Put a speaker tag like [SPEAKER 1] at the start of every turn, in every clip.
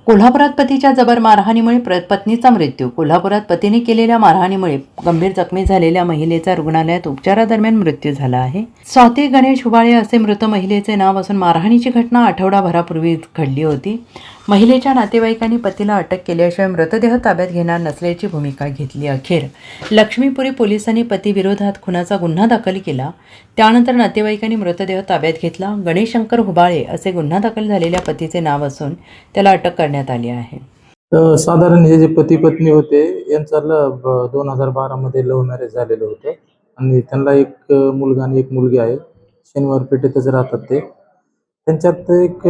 [SPEAKER 1] कोल्हापुरात पतीच्या जबर मारहाणीमुळे पत्नीचा मृत्यू. कोल्हापुरात पतीने केलेल्या मारहाणीमुळे गंभीर जखमी झालेल्या महिलेचा रुग्णालयात उपचारादरम्यान मृत्यू झाला आहे. स्वाती गणेश हुबाळे असे मृत महिलेचे नाव असून मारहाणीची घटना आठवडाभरापूर्वी घडली होती. महिलेच्या नातेवाईकांनी पतीला अटक केल्याशिवाय मृतदेह ताब्यात घेणार नसल्याची भूमिका घेतली. अखेर लक्ष्मीपुरी पोलिसांनी पतीविरोधात खुनाचा गुन्हा दाखल केला. त्यानंतर नातेवाईकांनी मृतदेह ताब्यात घेतला. गणेश शंकर हुबाळे असे गुन्हा दाखल झालेल्या पतीचे नाव असून त्याला अटक करण्यात आली आहे.
[SPEAKER 2] साधारण हे जे पती पत्नी होते यांचा 2012 मध्ये लव्ह मॅरेज झालेलं होतं आणि त्यांना एक मुलगा आणि एक मुलगी आहे. शनिवार पेठेतच राहतात ते. त्यांच्यात एक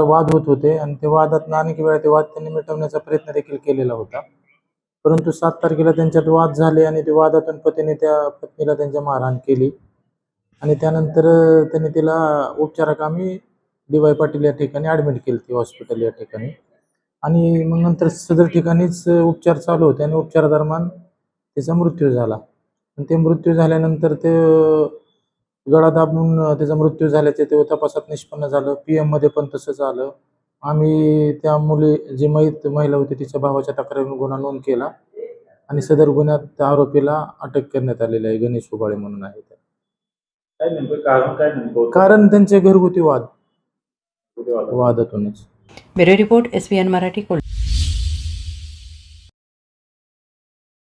[SPEAKER 2] वाद होत होते आणि ते वादात अनेक वेळा ते वाद त्यांनी मिटवण्याचा प्रयत्न देखील केलेला होता. परंतु 7 तारखेला त्यांच्यात वाद झाले आणि ते वादातून पतीने त्या पत्नीला त्यांच्या मारहाण केली आणि त्यानंतर त्यांनी तिला उपचाराकामी डी.वाय. पाटील या ठिकाणी ॲडमिट केली ती हॉस्पिटल या ठिकाणी. आणि मग नंतर सदर ठिकाणीच उपचार चालू होते आणि उपचारादरम्यान त्याचा मृत्यू झाला. आणि ते मृत्यू झाल्यानंतर ते गळा दाबून त्याचा मृत्यू झाल्याचे ते तपासात निष्पन्न झालं. PM मध्ये पण तसंच आलं. आम्ही त्या जी महिला होती तिच्या भावाच्या तक्रारीने गुन्हा नोंद केला आणि सदर गुन्ह्यात त्या आरोपीला अटक करण्यात आलेली आहे. गणेश हुबाळे म्हणून आहे.
[SPEAKER 3] काय नेमकं कारण काय नेमकं होतं?
[SPEAKER 2] कारण त्यांचे घरगुती वादातूनच.
[SPEAKER 1] Bureau report SBN Marathi Kolhapur.